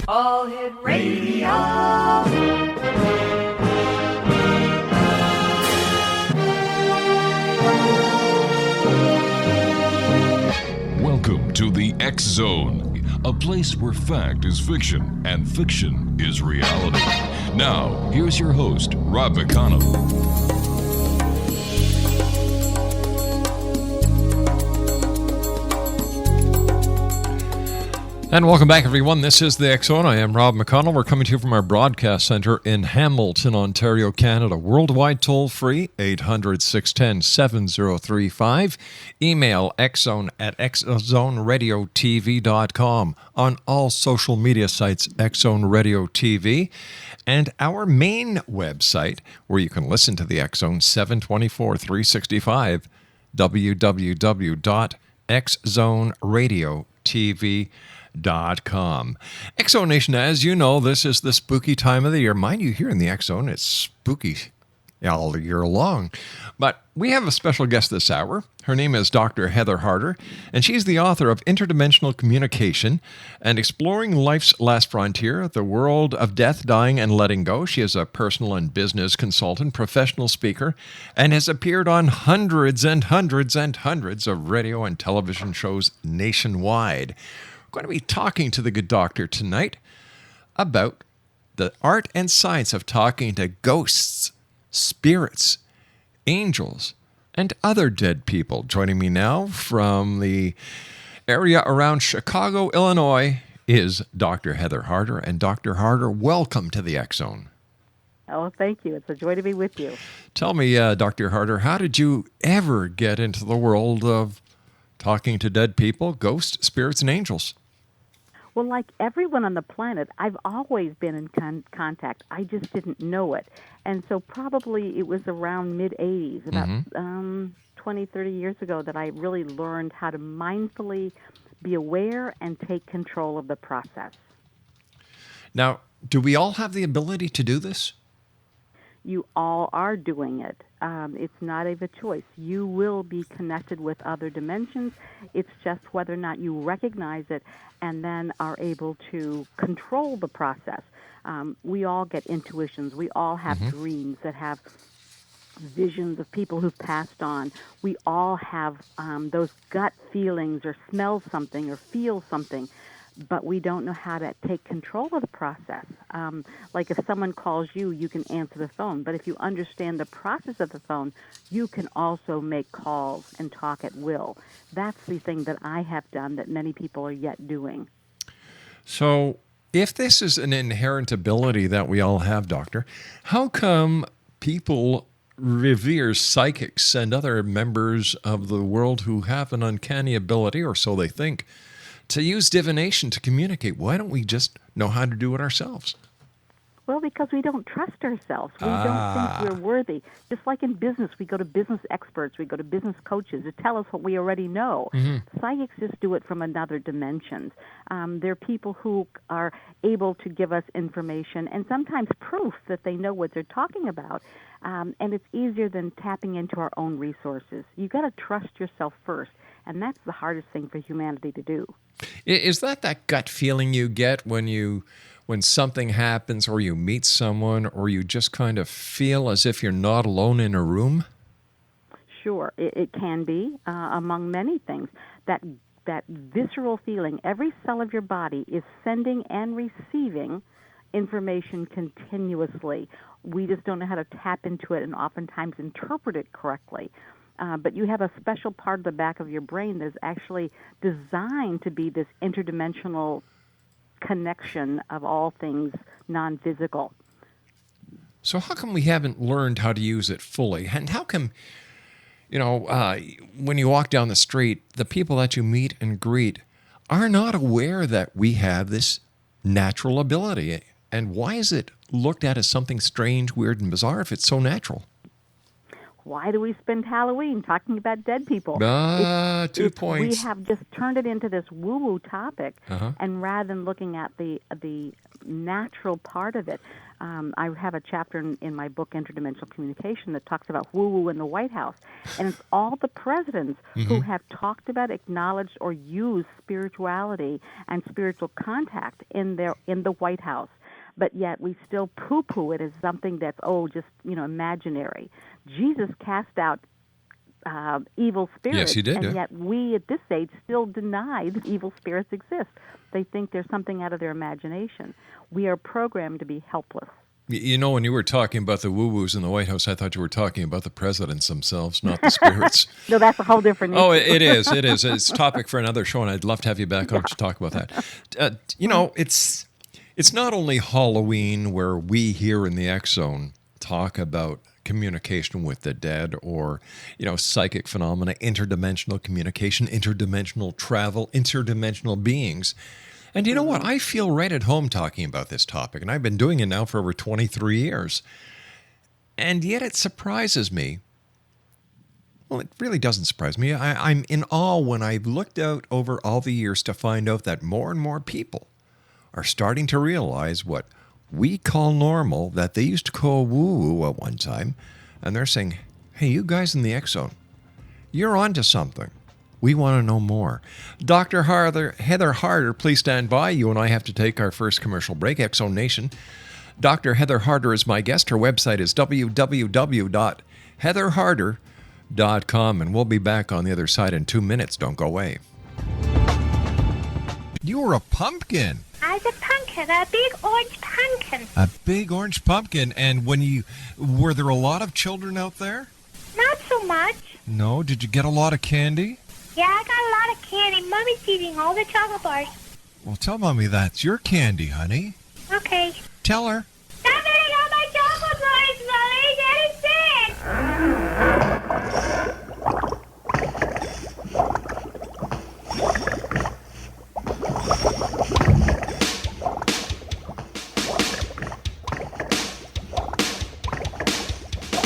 All Hit Radio. Welcome to the X Zone, a place where fact is fiction and fiction is reality. Now, here's your host, Rob McConnell. And welcome back, everyone. This is the X Zone. I am Rob McConnell. We're coming to you from our broadcast center in Hamilton, Ontario, Canada. Worldwide toll-free, 800-610-7035. Email xzone@xzoneradiotv.com. On all social media sites, X-Zone Radio TV. And our main website, where you can listen to the X Zone 7/24/365, www.xzoneradiotv.com. X Zone Nation, as you know, this is the spooky time of the year. Mind you, here in the X Zone, it's spooky all year long. But we have a special guest this hour. Her name is Dr. Heather Harder, and she's the author of Interdimensional Communication and Exploring Life's Last Frontier, The World of Death, Dying, and Letting Go. She is a personal and business consultant, professional speaker, and has appeared on hundreds and hundreds and hundreds of radio and television shows nationwide. We're going to be talking to the good doctor tonight about the art and science of talking to ghosts, spirits, angels, and other dead people. Joining me now from the area around Chicago, Illinois, is Dr. Heather Harder. And Dr. Harder, welcome to the X Zone. Oh, thank you. It's a joy to be with you. Tell me, Dr. Harder, how did you ever get into the world of talking to dead people, ghosts, spirits, and angels? Well, like everyone on the planet, I've always been in contact. I just didn't know it. And so probably it was around mid-'80s, about 20, 30 years ago, that I really learned how to mindfully be aware and take control of the process. Now, do we all have the ability to do this? You all are doing it. It's not a choice. You will be connected with other dimensions. It's just whether or not you recognize it and then are able to control the process. We all get intuitions. We all have dreams that have visions of people who've passed on. We all have those gut feelings or smell something or feel something, but we don't know how to take control of the process. Like if someone calls you, you can answer the phone. But if you understand the process of the phone, you can also make calls and talk at will. That's the thing that I have done that many people are yet doing. So if this is an inherent ability that we all have, Doctor, how come people revere psychics and other members of the world who have an uncanny ability, or so they think, to use divination to communicate? Why don't we just know how to do it ourselves? Well, because we don't trust ourselves. We don't think we're worthy. Just like in business, we go to business experts, we go to business coaches to tell us what we already know. Psychics just do it from another dimension. They're people who are able to give us information and sometimes proof that they know what they're talking about. And it's easier than tapping into our own resources. You've got to trust yourself first, and that's the hardest thing for humanity to do. Is that gut feeling you get when something happens, or you meet someone, or you just kind of feel as if you're not alone in a room? Sure, it can be, among many things. That visceral feeling, every cell of your body is sending and receiving information continuously. We just don't know how to tap into it and oftentimes interpret it correctly. But you have a special part of the back of your brain that is actually designed to be this interdimensional connection of all things non-physical. So how come we haven't learned how to use it fully? And how come, when you walk down the street, the people that you meet and greet are not aware that we have this natural ability? And why is it looked at as something strange, weird, and bizarre if it's so natural? why do we spend Halloween talking about dead people? 2 points. We have just turned it into this woo-woo topic, Uh-huh. and rather than looking at the natural part of it, I have a chapter in my book, Interdimensional Communication, that talks about woo-woo in the White House. And it's all the presidents who have talked about, acknowledged, or used spirituality and spiritual contact in the White House. But yet we still poo-poo it as something that's, just, imaginary. Jesus cast out evil spirits. Yes, he did. And Yeah. yet we at this age still deny that evil spirits exist. They think there's something out of their imagination. We are programmed to be helpless. When you were talking about the woo-woos in the White House, I thought you were talking about the presidents themselves, not the spirits. No, that's a whole different issue. Oh, it is. It's a topic for another show, and I'd love to have you back on to talk about that. It's not only Halloween where we here in the X Zone talk about communication with the dead or, psychic phenomena, interdimensional communication, interdimensional travel, interdimensional beings. And you know what? I feel right at home talking about this topic, and I've been doing it now for over 23 years. And yet it surprises me. Well, it really doesn't surprise me. I'm in awe when I've looked out over all the years to find out that more and more people are starting to realize what we call normal, that they used to call woo-woo at one time, and they're saying, hey, you guys in the X Zone, you're onto something. We want to know more. Dr. Heather Harder, please stand by. You and I have to take our first commercial break. X Zone Nation. Dr. Heather Harder is my guest. Her website is www.heatherharder.com, and we'll be back on the other side in 2 minutes. Don't go away. You were a pumpkin. I was a pumpkin, a big orange pumpkin. A big orange pumpkin. And were there a lot of children out there? Not so much. No? Did you get a lot of candy? Yeah, I got a lot of candy. Mommy's eating all the chocolate bars. Well, tell Mommy that's your candy, honey. Okay. Tell her. Stop eating all my chocolate bars, Mommy. Daddy's sick.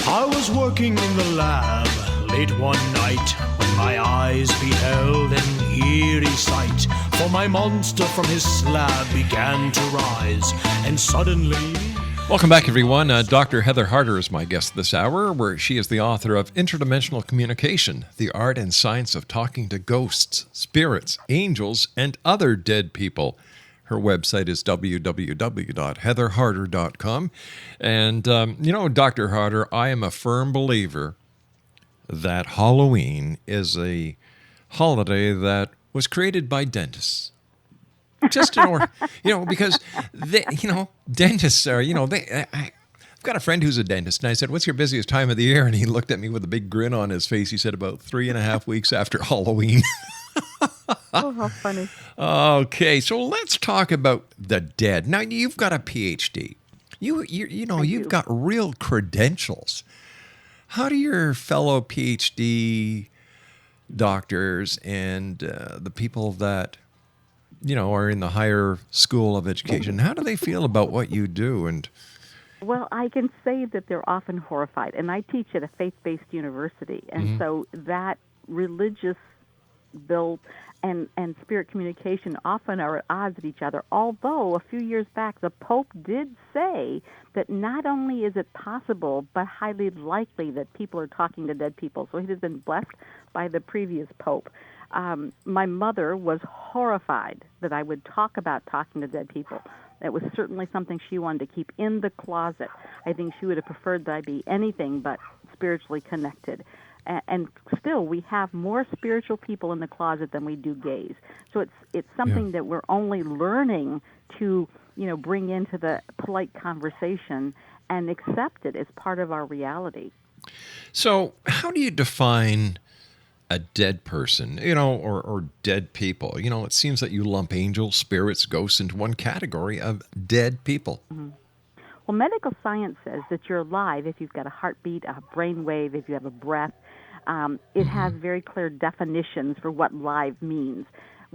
I was working in the lab late one night when my eyes beheld an eerie sight. For my monster from his slab began to rise, and suddenly... Welcome back, everyone. Dr. Heather Harder is my guest this hour, where she is the author of Interdimensional Communication, the art and science of talking to ghosts, spirits, angels, and other dead people. Her website is www.heatherharder.com. And, Dr. Harder, I am a firm believer that Halloween is a holiday that was created by dentists. Just in order, because, dentists are, I've got a friend who's a dentist, and I said, what's your busiest time of the year? And he looked at me with a big grin on his face. He said, about 3.5 weeks after Halloween. Oh, how funny. Okay, so let's talk about the dead. Now, you've got a PhD. You've got real credentials. How do your fellow PhD doctors and the people that, are in the higher school of education, how do they feel about what you do? And Well, I can say that they're often horrified. And I teach at a faith-based university. And so that religious build and spirit communication often are at odds with each other, although a few years back the Pope did say that not only is it possible, but highly likely that people are talking to dead people. So he has been blessed by the previous Pope. My mother was horrified that I would talk about talking to dead people. It was certainly something she wanted to keep in the closet. I think she would have preferred that I be anything but spiritually connected. And still, we have more spiritual people in the closet than we do gays. So it's something that we're only learning to, bring into the polite conversation and accept it as part of our reality. So how do you define a dead person, or dead people? It seems that you lump angels, spirits, ghosts into one category of dead people. Mm-hmm. Well, medical science says that you're alive if you've got a heartbeat, a brain wave, if you have a breath. It has very clear definitions for what live means.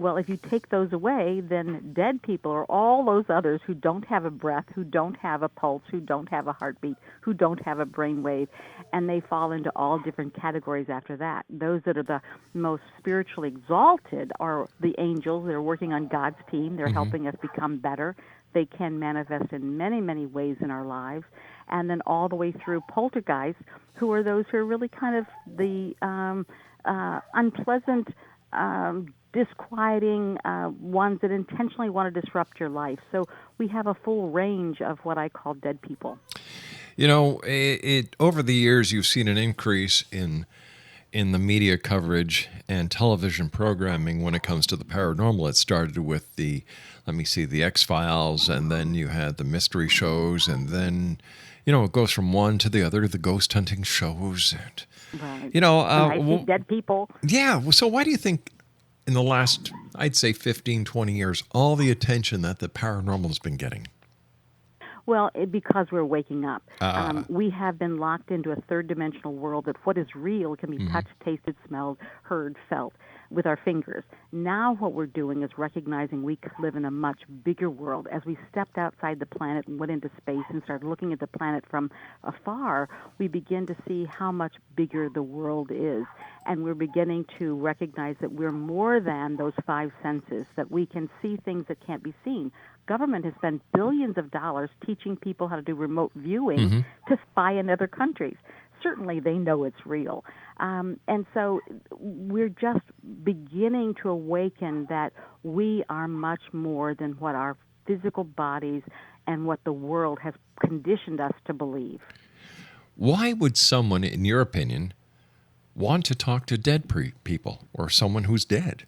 Well, if you take those away, then dead people are all those others who don't have a breath, who don't have a pulse, who don't have a heartbeat, who don't have a brainwave, and they fall into all different categories after that. Those that are the most spiritually exalted are the angels. They're working on God's team. They're helping us become better. They can manifest in many, many ways in our lives. And then all the way through poltergeists, who are those who are really kind of the unpleasant, disquieting ones that intentionally want to disrupt your life. So we have a full range of what I call dead people. You know, over the years, you've seen an increase in the media coverage and television programming when it comes to the paranormal. It started with the X-Files, and then you had the mystery shows, and then, it goes from one to the other, the ghost hunting shows. And, right. And I see dead people. Yeah. So why do you think in the last, I'd say 15, 20 years, all the attention that the paranormal has been getting? Well, because we're waking up. We have been locked into a third-dimensional world that what is real can be touched, tasted, smelled, heard, felt with our fingers. Now what we're doing is recognizing we could live in a much bigger world. As we stepped outside the planet and went into space and started looking at the planet from afar, we begin to see how much bigger the world is. And we're beginning to recognize that we're more than those five senses, that we can see things that can't be seen. Government has spent billions of dollars teaching people how to do remote viewing to spy in other countries. Certainly they know it's real. And so we're just beginning to awaken that we are much more than what our physical bodies and what the world has conditioned us to believe. Why would someone, in your opinion, want to talk to dead people or someone who's dead?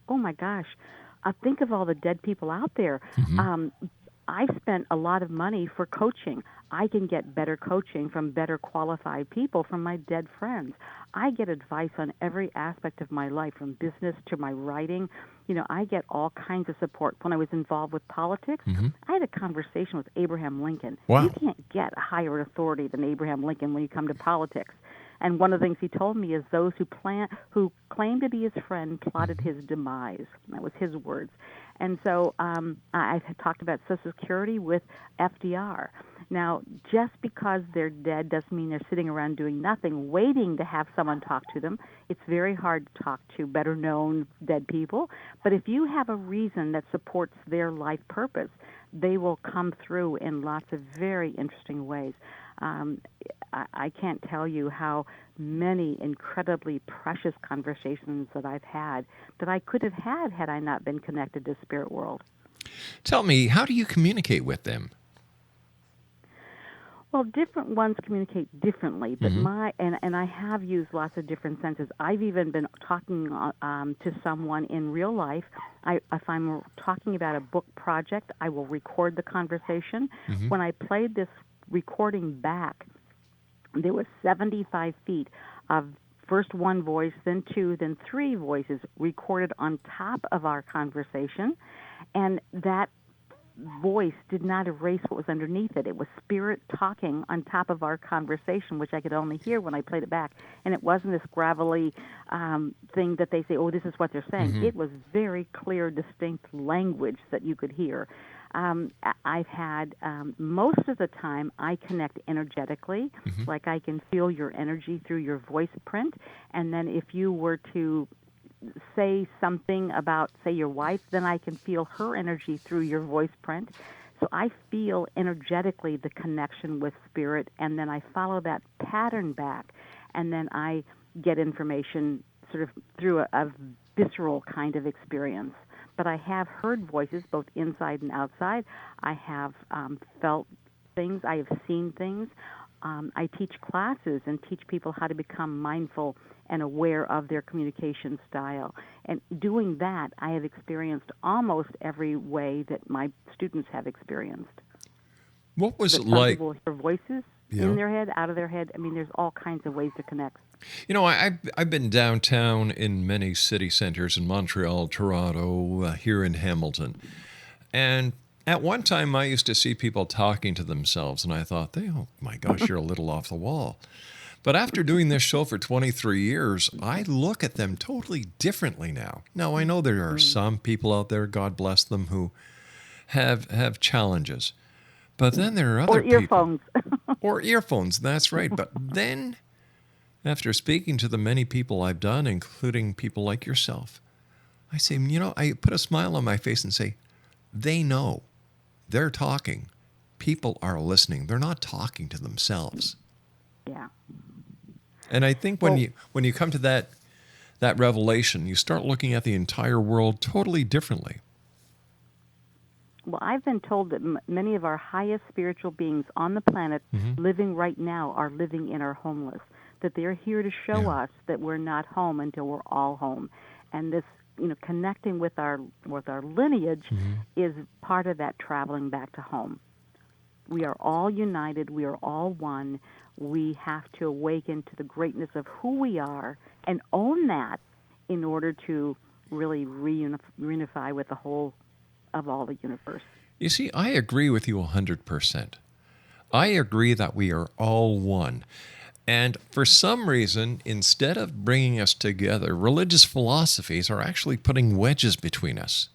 Oh, my gosh. Think of all the dead people out there. I've spent a lot of money for coaching. I can get better coaching from better qualified people from my dead friends. I get advice on every aspect of my life, from business to my writing. I get all kinds of support. When I was involved with politics, I had a conversation with Abraham Lincoln. Wow. You can't get a higher authority than Abraham Lincoln when you come to politics. And one of the things he told me is those who claimed to be his friend plotted his demise. That was his words. And so I've talked about Social Security with FDR. Now, just because they're dead doesn't mean they're sitting around doing nothing, waiting to have someone talk to them. It's very hard to talk to better-known dead people. But if you have a reason that supports their life purpose, they will come through in lots of very interesting ways. I can't tell you how many incredibly precious conversations that I've had that I could have had I not been connected to spirit world. Tell me, how do you communicate with them? Well, different ones communicate differently, but and I have used lots of different senses. I've even been talking to someone in real life. If I'm talking about a book project, I will record the conversation. When I played this recording back, there was 75 feet of first one voice, then two, then three voices recorded on top of our conversation, and that voice did not erase what was underneath it. It was spirit talking on top of our conversation, which I could only hear when I played it back. And it wasn't this gravelly thing that they say, oh, this is what they're saying. It was very clear, distinct language that you could hear. I've had, most of the time, I connect energetically, like I can feel your energy through your voice print. And then if you were to say something about, say, your wife, then I can feel her energy through your voice print. So I feel energetically the connection with spirit, and then I follow that pattern back, and then I get information sort of through a visceral kind of experience. But I have heard voices both inside and outside. I have felt things. I have seen things. I teach classes and teach people how to become mindful and aware of their communication style. And doing that, I have experienced almost every way that my students have experienced. What was it Some like? people hear voices in their head, out of their head. I mean, there's all kinds of ways to connect. You know, I've been downtown in many city centers in Montreal, Toronto, here in Hamilton. And at one time, I used to see people talking to themselves, and I thought, oh, my gosh, you're a little off the wall. But after doing this show for 23 years, I look at them totally differently now. Now, I know there are some people out there, God bless them, who have challenges. But then there are other Or earphones. people. Or earphones, that's right. But then, after speaking to the many people I've done, including people like yourself, I say, I put a smile on my face and say, they know. They're talking. People are listening. They're not talking to themselves. Yeah. And I think when you come to that revelation, you start looking at the entire world totally differently. Well, I've been told that many of our highest spiritual beings on the planet living right now are living in our homeless, that they're here to show us that we're not home until we're all home. And this, connecting with our lineage is part of that traveling back to home. We are all united. We are all one. We have to awaken to the greatness of who we are and own that in order to really reunify with the whole of all the universe. You see, I agree with you 100%. I agree that we are all one. And for some reason, instead of bringing us together, religious philosophies are actually putting wedges between us.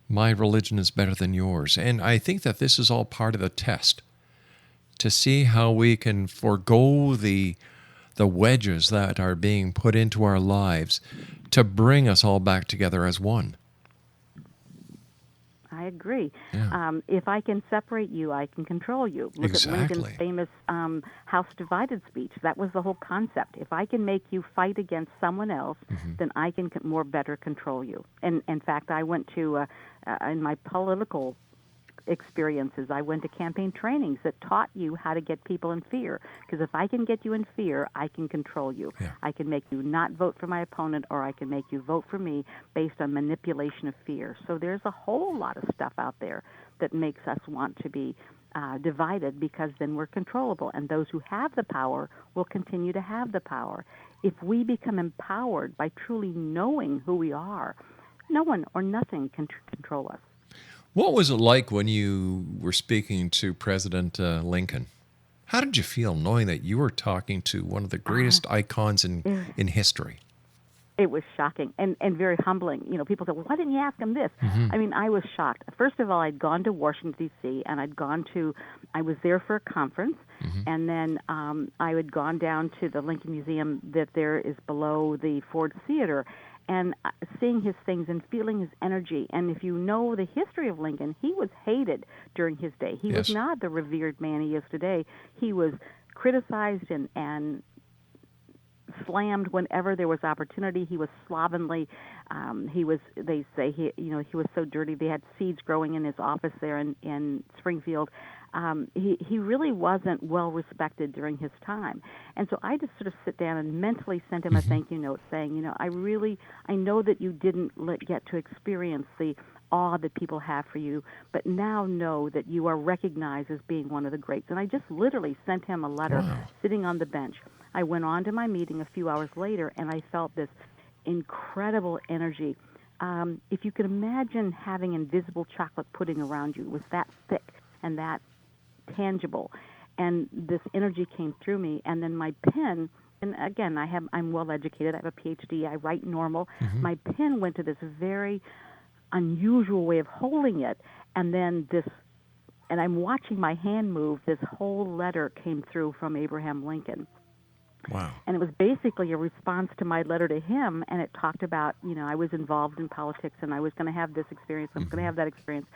My religion is better than yours. And I think that this is all part of the test to see how we can forego the wedges that are being put into our lives to bring us all back together as one. I agree. Yeah. If I can separate you, I can control you. Look at Lincoln's famous House Divided speech. That was the whole concept. If I can make you fight against someone else, then I can better control you. And in fact, I went to, in my political experiences, I went to campaign trainings that taught you how to get people in fear. Because if I can get you in fear, I can control you. Yeah. I can make you not vote for my opponent, or I can make you vote for me based on manipulation of fear. So there's a whole lot of stuff out there that makes us want to be divided, because then we're controllable. And those who have the power will continue to have the power. If we become empowered by truly knowing who we are, no one or nothing can control us. What was it like when you were speaking to President Lincoln? How did you feel knowing that you were talking to one of the greatest icons in history? It was shocking and very humbling. People said, well, why didn't you ask him this? I mean, I was shocked. First of all, I'd gone to Washington, D.C., and I was there for a conference, and then I had gone down to the Lincoln Museum that there is below the Ford Theater, and seeing his things and feeling his energy. And if you know the history of Lincoln, he was hated during his day. He was not the revered man he is today. He was criticized and slammed whenever there was opportunity. He was slovenly. They say he was so dirty. They had seeds growing in his office there in Springfield. He really wasn't well respected during his time. And so I just sort of sit down and mentally sent him a thank you note saying, I know that you didn't get to experience the awe that people have for you, but now know that you are recognized as being one of the greats. And I just literally sent him a letter sitting on the bench. I went on to my meeting a few hours later, and I felt this incredible energy. If you could imagine having invisible chocolate pudding around you, it was that thick and that tangible, and this energy came through me. And then my pen, and again, I'm well educated. I have a PhD. I write normal. My pen went to this very unusual way of holding it, and then and I'm watching my hand move. This whole letter came through from Abraham Lincoln. Wow. And it was basically a response to my letter to him, and it talked about, I was involved in politics, and I was going to have this experience, I was going to have that experience.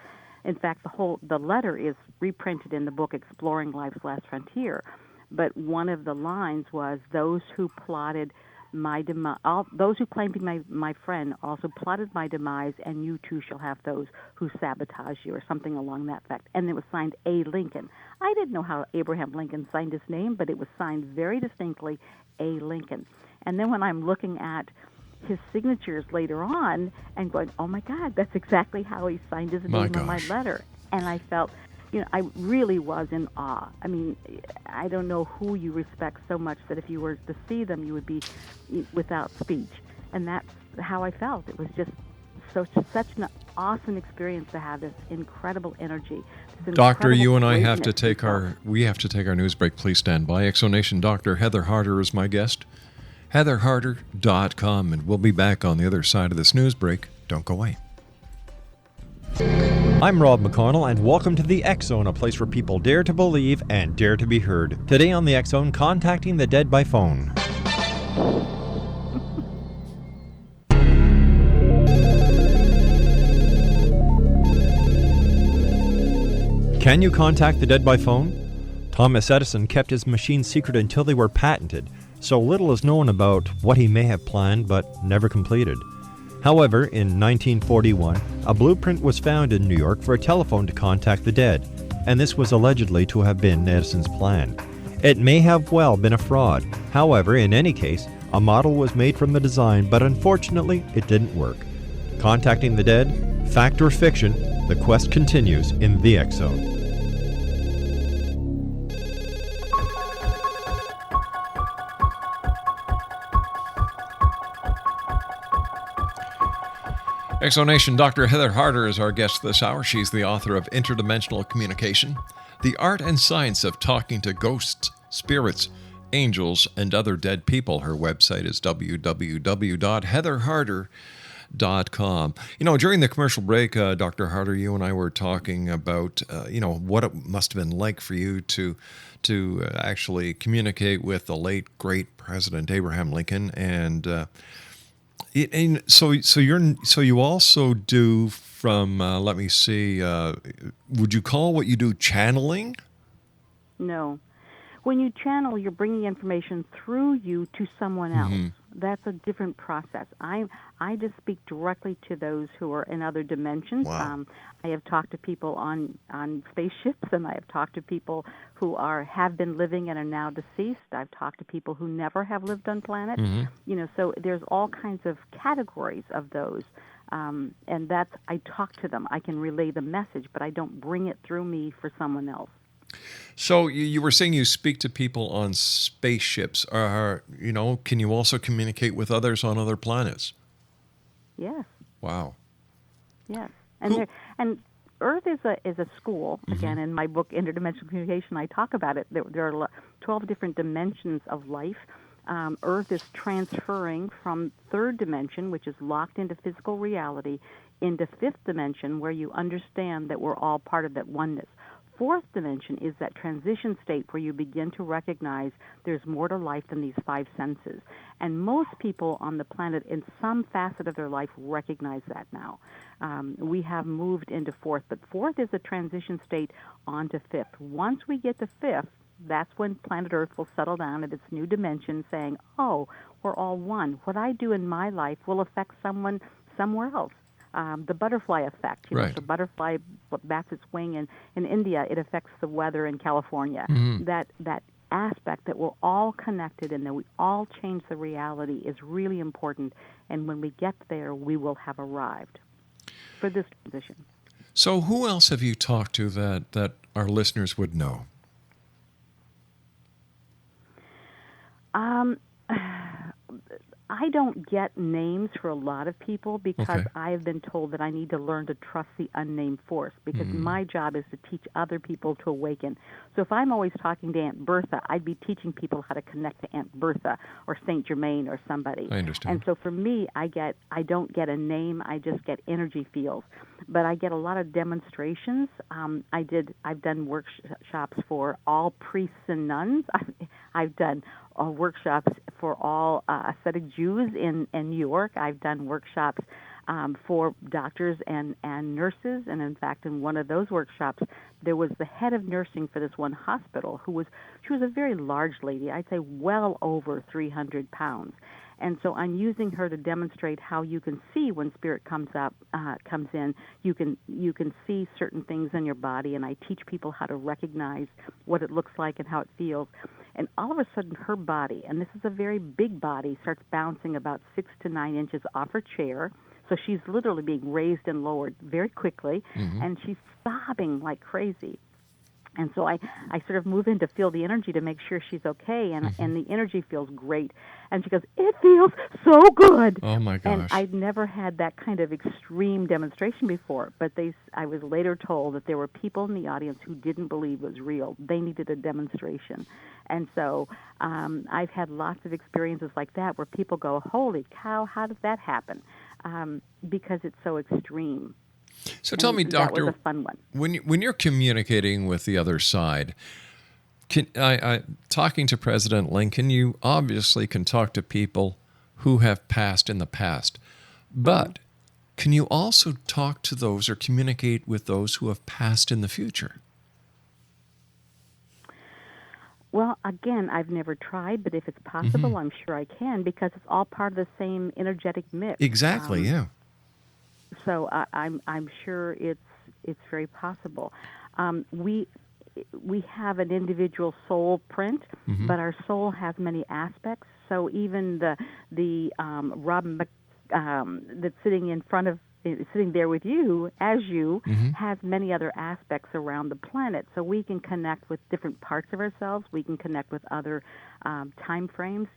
In fact, the letter is reprinted in the book Exploring Life's Last Frontier. But one of the lines was, those who plotted my demise, those who claimed to be my friend also plotted my demise, and you too shall have those who sabotage you, or something along that effect. And it was signed A. Lincoln. I didn't know how Abraham Lincoln signed his name, but it was signed very distinctly A. Lincoln. And then when I'm looking at his signatures later on and going, oh my God, that's exactly how he signed his name on my letter. And I felt, I really was in awe. I mean, I don't know who you respect so much that if you were to see them, you would be without speech. And that's how I felt. It was just such an awesome experience to have this incredible energy. This Doctor, incredible you and I have to greatness take our news break. Please stand by. Exonation Dr. Heather Harder is my guest. HeatherHarder.com, and we'll be back on the other side of this news break. Don't go away. I'm Rob McConnell, and welcome to the X Zone, a place where people dare to believe and dare to be heard. Today on the X Zone, contacting the dead by phone. Can you contact the dead by phone? Thomas Edison kept his machine secret until they were patented, so little is known about what he may have planned but never completed. However, in 1941, a blueprint was found in New York for a telephone to contact the dead, and this was allegedly to have been Edison's plan. It may have well been a fraud. However, in any case, a model was made from the design, but unfortunately, it didn't work. Contacting the dead, fact or fiction, the quest continues in the X Zone. Exonation Dr. Heather Harder is our guest this hour. She's the author of Interdimensional Communication, The Art and Science of Talking to Ghosts, Spirits, Angels, and Other Dead People. Her website is www.heatherharder.com. You know, during the commercial break, Dr. Harder, you and I were talking about, what it must have been like for you to actually communicate with the late, great President Abraham Lincoln, and so you also do from let me see. Would you call what you do channeling? No. When you channel, you're bringing information through you to someone else. Mm-hmm. That's a different process. I just speak directly to those who are in other dimensions. Wow. I have talked to people on spaceships, and I have talked to people who have been living and are now deceased. I've talked to people who never have lived on planet. Mm-hmm. So there's all kinds of categories of those. And that's, I talk to them. I can relay the message, but I don't bring it through me for someone else. So you were saying you speak to people on spaceships. Can you also communicate with others on other planets? Yes. Wow. Yes. And Earth is a school. Mm-hmm. Again, in my book Interdimensional Communication, I talk about it. There are 12 different dimensions of life. Earth is transferring from third dimension, which is locked into physical reality, into fifth dimension, where you understand that we're all part of that oneness. Fourth dimension is that transition state where you begin to recognize there's more to life than these five senses. And most people on the planet in some facet of their life recognize that now. We have moved into fourth, but fourth is a transition state onto fifth. Once we get to fifth, that's when planet Earth will settle down at its new dimension saying, oh, we're all one. What I do in my life will affect someone somewhere else. The butterfly effect. Right. So butterfly bats its wing in India, it affects the weather in California. Mm-hmm. That aspect that we're all connected and that we all change the reality is really important. And when we get there, we will have arrived for this transition. So who else have you talked to that our listeners would know? I don't get names for a lot of people because Okay. I have been told that I need to learn to trust the unnamed force because my job is to teach other people to awaken. So if I'm always talking to Aunt Bertha, I'd be teaching people how to connect to Aunt Bertha or Saint Germain or somebody. I understand. And so for me, I don't get a name, I just get energy fields. But I get a lot of demonstrations. I've done workshops for all priests and nuns. I've done workshops for all ascetic Jews in New York. I've done workshops for doctors and nurses. And in fact, in one of those workshops, there was the head of nursing for this one hospital she was a very large lady. I'd say well over 300 pounds. And so I'm using her to demonstrate how you can see when spirit comes in. You can see certain things in your body, and I teach people how to recognize what it looks like and how it feels. And all of a sudden, her body, and this is a very big body, starts bouncing about 6 to 9 inches off her chair. So she's literally being raised and lowered very quickly, and she's sobbing like crazy. And so I sort of move in to feel the energy to make sure she's okay, and the energy feels great. And she goes, "It feels so good." Oh my gosh. And I'd never had that kind of extreme demonstration before, but I was later told that there were people in the audience who didn't believe it was real. They needed a demonstration. And so I've had lots of experiences like that where people go, "Holy cow, how did that happen?" Because it's so extreme. So tell me, Doctor, that was a fun one. when you're communicating with the other side, talking to President Lincoln, you obviously can talk to people who have passed in the past, but can you also talk to those or communicate with those who have passed in the future? Well, again, I've never tried, but if it's possible, I'm sure I can, because it's all part of the same energetic mix. Exactly, yeah. So I'm sure it's very possible. We have an individual soul print, but our soul has many aspects. So even the Robin that's sitting there with you as you has many other aspects around the planet. So we can connect with different parts of ourselves. We can connect with other time frames,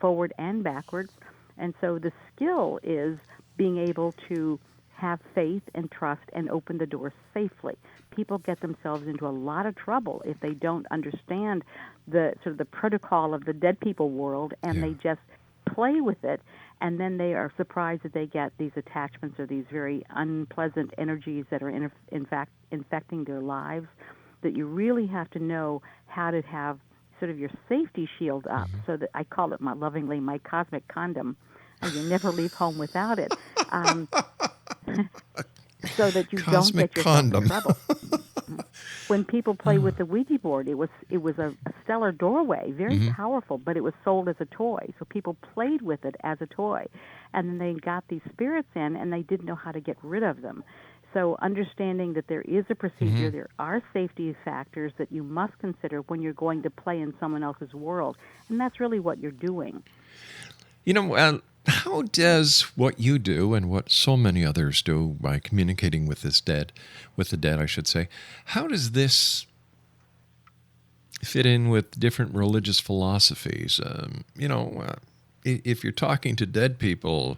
forward and backwards. And so the skill is being able to have faith and trust and open the door safely. People get themselves into a lot of trouble if they don't understand the sort of the protocol of the dead people world, and they just play with it, and then they are surprised that they get these attachments or these very unpleasant energies that are in fact infecting their lives. That you really have to know how to have sort of your safety shield up, so that I call it lovingly my cosmic condom. You never leave home without it. So that you Cosmic don't get yourself condom. in trouble. When people play with the Ouija board, it was a stellar doorway, very powerful, but it was sold as a toy. So people played with it as a toy, and then they got these spirits in, and they didn't know how to get rid of them. So understanding that there is a procedure, there are safety factors that you must consider when you're going to play in someone else's world, and that's really what you're doing. How does what you do and what so many others do by communicating with the dead, I should say, how does this fit in with different religious philosophies? If you're talking to dead people,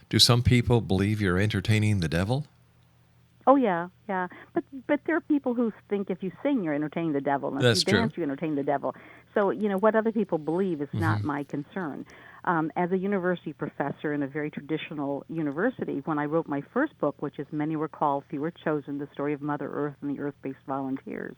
do some people believe you're entertaining the devil? Oh, yeah. But there are people who think if you sing, you're entertaining the devil. And That's if you dance, true. you entertain the devil. So, what other people believe is not my concern. As a university professor in a very traditional university, when I wrote my first book, which is Many Were Called, Few Were Chosen, The Story of Mother Earth and the Earth-Based Volunteers,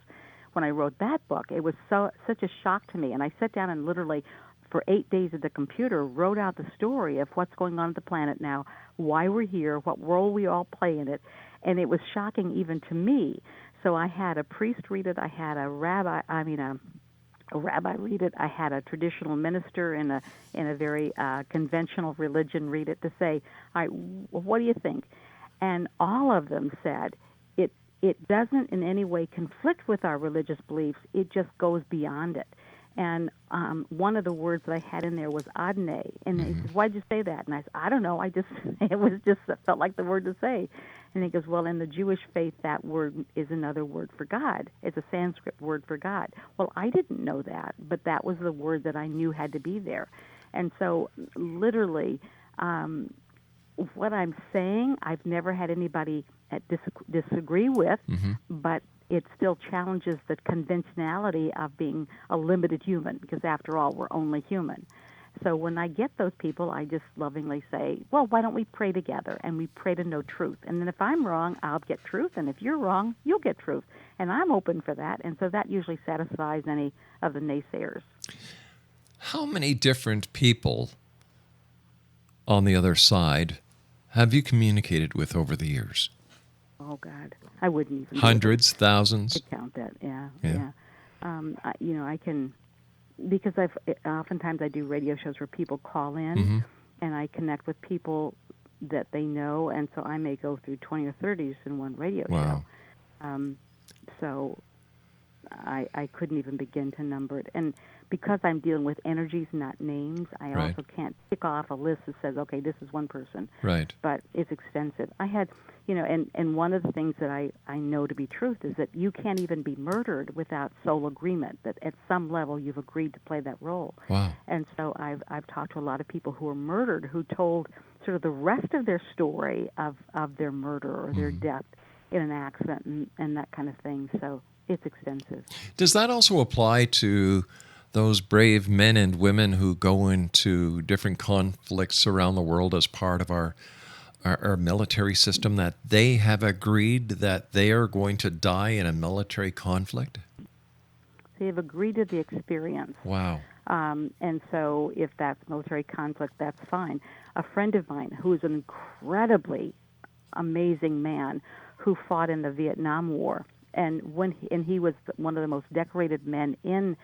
when I wrote that book, it was such a shock to me. And I sat down and literally, for 8 days at the computer, wrote out the story of what's going on at the planet now, why we're here, what role we all play in it. And it was shocking even to me. So I had a priest read it. I had a rabbi read it. I had a traditional minister in a very conventional religion read it to say, all right, what do you think? And all of them said, it doesn't in any way conflict with our religious beliefs. It just goes beyond it. And one of the words that I had in there was adne. And he said, why'd you say that? And I said, I don't know. It felt like the word to say. And he goes, well, in the Jewish faith, that word is another word for God. It's a Sanskrit word for God. Well, I didn't know that, but that was the word that I knew had to be there. And so literally, what I'm saying, I've never had anybody disagree with, but it still challenges the conventionality of being a limited human, because after all, we're only human. So when I get those people, I just lovingly say, well, why don't we pray together? And we pray to know truth. And then if I'm wrong, I'll get truth. And if you're wrong, you'll get truth. And I'm open for that. And so that usually satisfies any of the naysayers. How many different people on the other side have you communicated with over the years? Oh, God. I wouldn't even. Hundreds, thousands? To count that, yeah. I can, because oftentimes I do radio shows where people call in, and I connect with people that they know, and so I may go through 20 or 30 in one radio show. So I couldn't even begin to number it. And because I'm dealing with energies, not names, I also can't tick off a list that says, okay, this is one person. Right. But it's extensive. I had And one of the things that I know to be truth is that you can't even be murdered without soul agreement, that at some level you've agreed to play that role. Wow. And so I've talked to a lot of people who were murdered who told sort of the rest of their story of their murder or their death in an accident and that kind of thing. So it's extensive. Does that also apply to those brave men and women who go into different conflicts around the world as part of our military system, that they have agreed that they are going to die in a military conflict? They've agreed to the experience. Wow. And so if that's military conflict, that's fine. A friend of mine who is an incredibly amazing man who fought in the Vietnam War, and he was one of the most decorated men in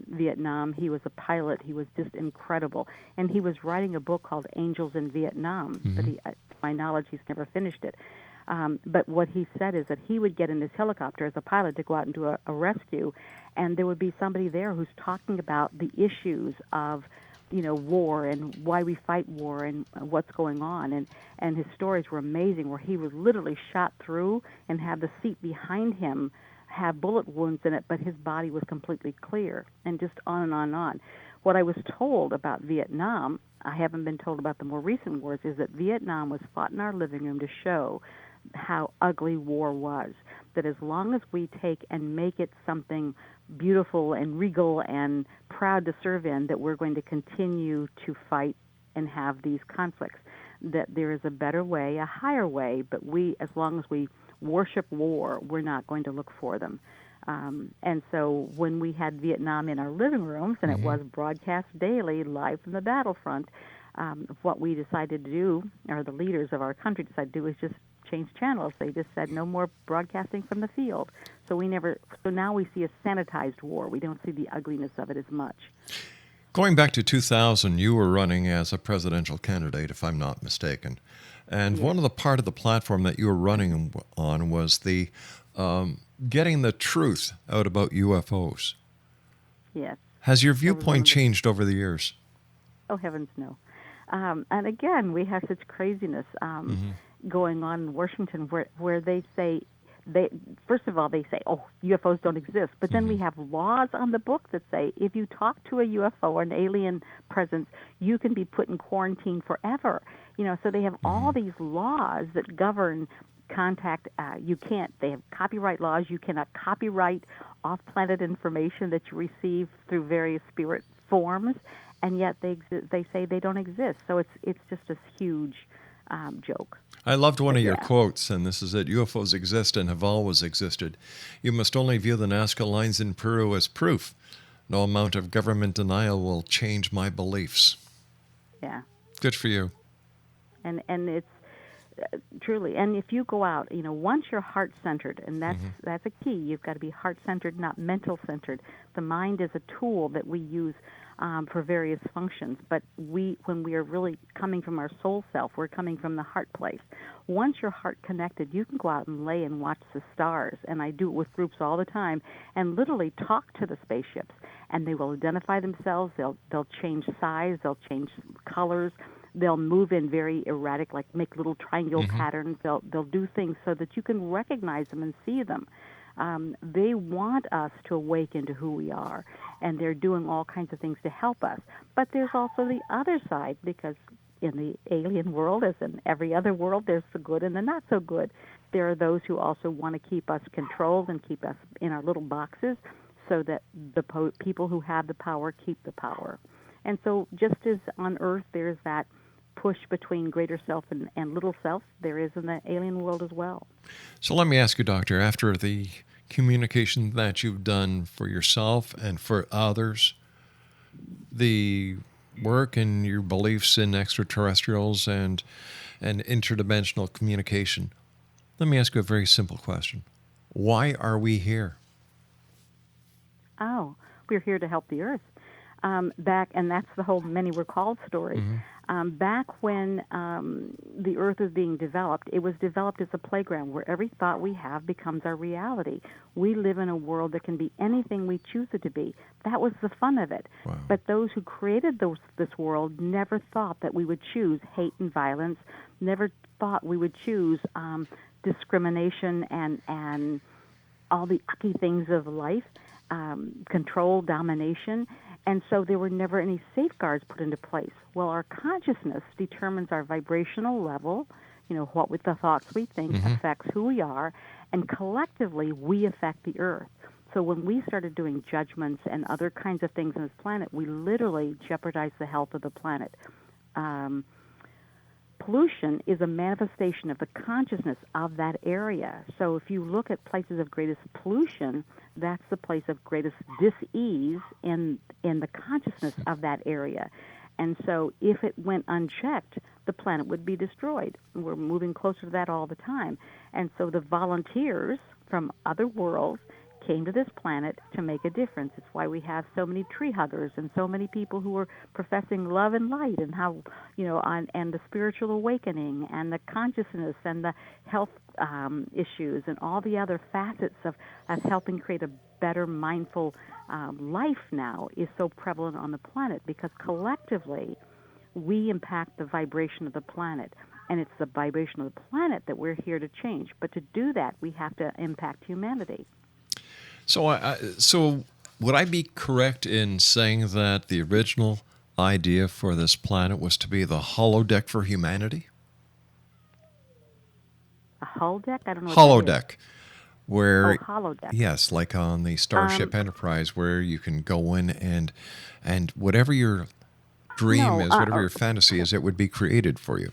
Vietnam. He was a pilot. He was just incredible. And he was writing a book called Angels in Vietnam, but to my knowledge, he's never finished it. But what he said is that he would get in his helicopter as a pilot to go out and do a rescue, and there would be somebody there who's talking about the issues of, war and why we fight war and what's going on. And his stories were amazing, where he was literally shot through and had the seat behind him have bullet wounds in it, but his body was completely clear, and just on and on and on. What I was told about Vietnam, I haven't been told about the more recent wars, is that Vietnam was fought in our living room to show how ugly war was. That as long as we take and make it something beautiful and regal and proud to serve in, that we're going to continue to fight and have these conflicts. That there is a better way, a higher way, but as long as we worship war, we're not going to look for them. And so when we had Vietnam in our living rooms, and it was broadcast daily, live from the battlefront, what we decided to do, or the leaders of our country decided to do, is just change channels. They just said no more broadcasting from the field. So now we see a sanitized war. We don't see the ugliness of it as much. Going back to 2000, you were running as a presidential candidate, if I'm not mistaken. And one of the part of the platform that you were running on was the getting the truth out about UFOs. Yes. Has your viewpoint changed over the years? Oh, heavens, no. And again, we have such craziness going on in Washington where they say, first of all, they say, oh, UFOs don't exist. But then we have laws on the book that say if you talk to a UFO or an alien presence, you can be put in quarantine forever. So they have all these laws that govern contact. They have copyright laws. You cannot copyright off-planet information that you receive through various spirit forms, and yet they say they don't exist. So it's just a huge joke. I loved one of your quotes, and this is it: UFOs exist and have always existed. You must only view the Nazca lines in Peru as proof. No amount of government denial will change my beliefs. Yeah. Good for you. And it's truly, and if you go out, once you're heart-centered, and that's a key, you've got to be heart-centered, not mental-centered. The mind is a tool that we use for various functions, but when we are really coming from our soul self, we're coming from the heart place. Once your heart connected, you can go out and lay and watch the stars, and I do it with groups all the time, and literally talk to the spaceships, and they will identify themselves. They'll change size, they'll change colors, they'll move in very erratic, like make little triangle patterns. They'll do things so that you can recognize them and see them. They want us to awaken to who we are, and they're doing all kinds of things to help us. But there's also the other side, because in the alien world, as in every other world, there's the good and the not so good. There are those who also want to keep us controlled and keep us in our little boxes so that the people who have the power keep the power. And so just as on Earth there's that push between greater self and little self, there is in the alien world as well. So let me ask you, Doctor, after the communication that you've done for yourself and for others, the work and your beliefs in extraterrestrials and interdimensional communication, let me ask you a very simple question. Why are we here? Oh, we're here to help the Earth. And that's the whole Many Were Called story. Back when the Earth was being developed, it was developed as a playground where every thought we have becomes our reality. We live in a world that can be anything we choose it to be. That was the fun of it. Wow. But those who created this world never thought that we would choose hate and violence, never thought we would choose discrimination and all the icky things of life, control, domination. And so there were never any safeguards put into place. Well, our consciousness determines our vibrational level, what with the thoughts we think affects who we are, and collectively we affect the Earth. So when we started doing judgments and other kinds of things on this planet, we literally jeopardized the health of the planet. Pollution is a manifestation of the consciousness of that area. So if you look at places of greatest pollution, that's the place of greatest dis-ease in the consciousness of that area. And so if it went unchecked, the planet would be destroyed. We're moving closer to that all the time. And so the volunteers from other worlds came to this planet to make a difference. It's why we have so many tree huggers and so many people who are professing love and light and how, and the spiritual awakening and the consciousness and the health issues and all the other facets of helping create a better mindful life now is so prevalent on the planet because collectively we impact the vibration of the planet. And it's the vibration of the planet that we're here to change. But to do that, we have to impact humanity. So would I be correct in saying that the original idea for this planet was to be the holodeck for humanity? A holodeck? I don't know what that Holodeck. Where, holodeck. Yes, like on the Starship Enterprise, where you can go in and whatever your dream is, whatever your fantasy is, it would be created for you.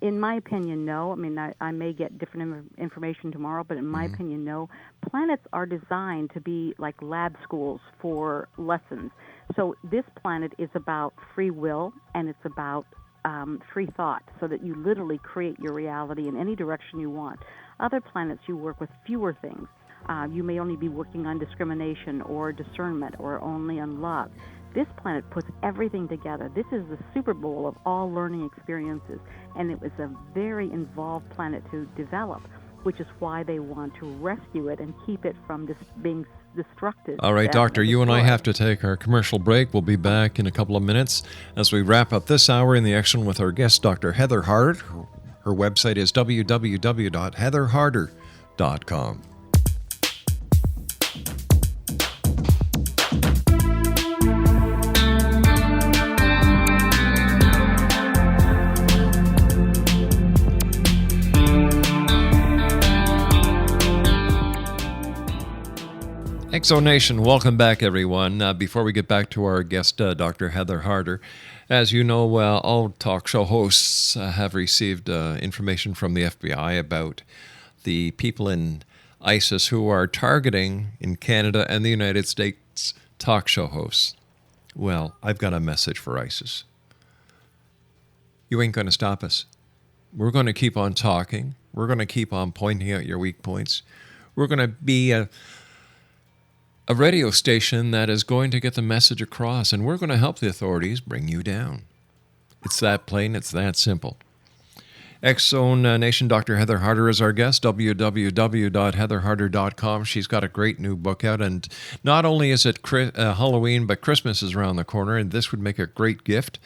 In my opinion, no. I mean, I may get different information tomorrow, but in my opinion, no. Planets are designed to be like lab schools for lessons. So this planet is about free will, and it's about free thought, so that you literally create your reality in any direction you want. Other planets, you work with fewer things. You may only be working on discrimination or discernment or only on love. This planet puts everything together. This is the Super Bowl of all learning experiences, and it was a very involved planet to develop, which is why they want to rescue it and keep it from being destructive. All right, Doctor, you and I have to take our commercial break. We'll be back in a couple of minutes as we wrap up this hour in the action with our guest, Dr. Heather Harder. Her website is www.heatherharder.com. Exonation, welcome back, everyone. Before we get back to our guest, Dr. Heather Harder, as you know, all talk show hosts have received information from the FBI about the people in ISIS who are targeting in Canada and the United States talk show hosts. Well, I've got a message for ISIS. You ain't going to stop us. We're going to keep on talking. We're going to keep on pointing out your weak points. We're going to be a radio station that is going to get the message across, and we're going to help the authorities bring you down. It's that plain, it's that simple. X-Zone Nation, Dr. Heather Harder is our guest, www.heatherharder.com. She's got a great new book out, and not only is it Halloween, but Christmas is around the corner, and this would make a great gift.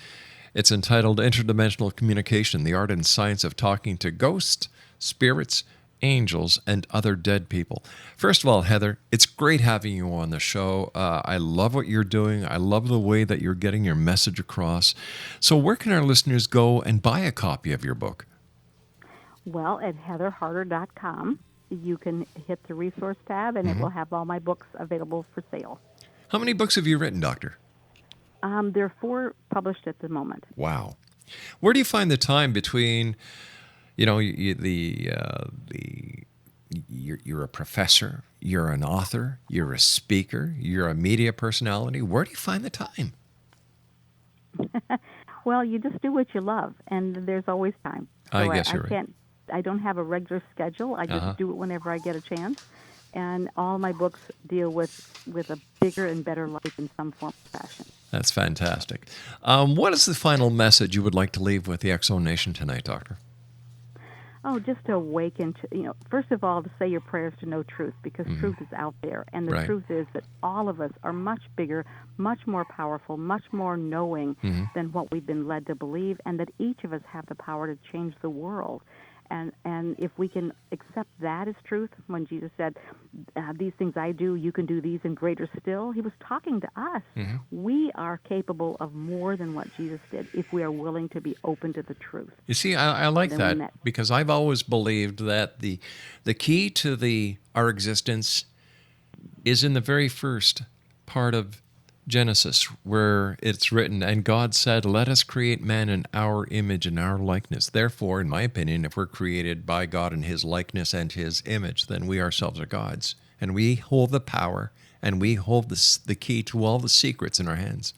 It's entitled Interdimensional Communication, the Art and Science of Talking to Ghosts, Spirits, Angels, and Other Dead People. First of all, Heather, it's great having you on the show. I love what you're doing. I love the way that you're getting your message across. So where can our listeners go and buy a copy of your book? Well, at heatherharder.com, you can hit the resource tab, and it will have all my books available for sale. How many books have you written, Doctor? There are 4 published at the moment. Wow. Where do you find the time between, you're a professor, you're an author, you're a speaker, you're a media personality. Where do you find the time? Well, you just do what you love, and there's always time. So I guess you're right. I don't have a regular schedule. I just do it whenever I get a chance. And all my books deal with a bigger and better life in some form or fashion. That's fantastic. What is the final message you would like to leave with the X Zone Nation tonight, Doctor? Oh, just to awaken to, first of all, to say your prayers to know truth, because truth is out there. And the Right. truth is that all of us are much bigger, much more powerful, much more knowing than what we've been led to believe, and that each of us have the power to change the world. And if we can accept that as truth, when Jesus said, these things I do, you can do these and greater still, he was talking to us. We are capable of more than what Jesus did if we are willing to be open to the truth. You see, I like Then we that met. because I've always believed that the key to our existence is in the very first part of Genesis, where it's written, and God said, let us create man in our image and our likeness. Therefore, in my opinion, if we're created by God in his likeness and his image, then we ourselves are God's. And we hold the power, and we hold the key to all the secrets in our hands.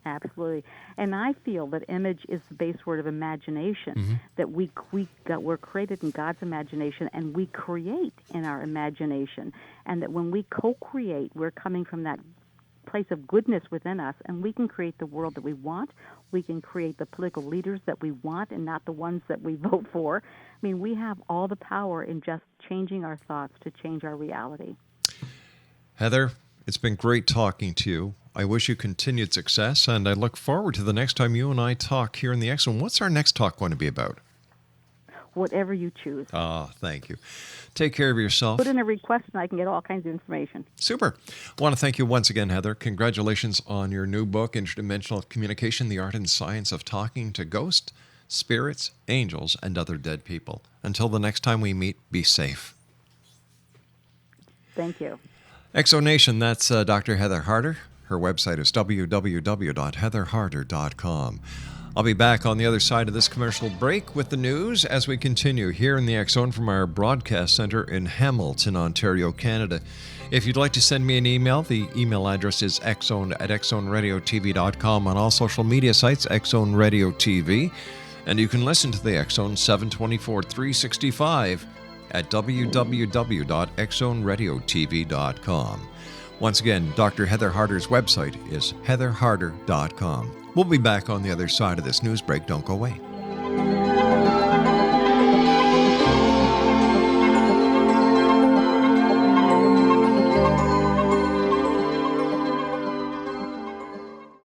Absolutely. And I feel that image is the base word of imagination, that we're created in God's imagination, and we create in our imagination. And that when we co-create, we're coming from that place of goodness within us, and we can create the world that we want. We can create the political leaders that we want and not the ones that we vote for. I mean, we have all the power in just changing our thoughts to change our reality. Heather, it's been great talking to you. I wish you continued success, and I look forward to the next time you and I talk here in the X Zone. What's our next talk going to be about? Whatever you choose. Thank you. Take care of yourself. Put in a request and I can get all kinds of information. Super. I want to thank you once again, Heather. Congratulations on your new book, Interdimensional Communication, The Art and Science of Talking to Ghosts, Spirits, Angels, and Other Dead People. Until the next time we meet, be safe. Thank you. X Zone Nation, that's Dr. Heather Harder. Her website is www.heatherharder.com. I'll be back on the other side of this commercial break with the news as we continue here in the X Zone from our broadcast center in Hamilton, Ontario, Canada. If you'd like to send me an email, the email address is xzone@xzoneradiotv.com, on all social media sites, X Zone Radio TV. And you can listen to the X Zone 724-365 at www.xzoneradiotv.com. Once again, Dr. Heather Harder's website is heatherharder.com. We'll be back on the other side of this news break. Don't go away.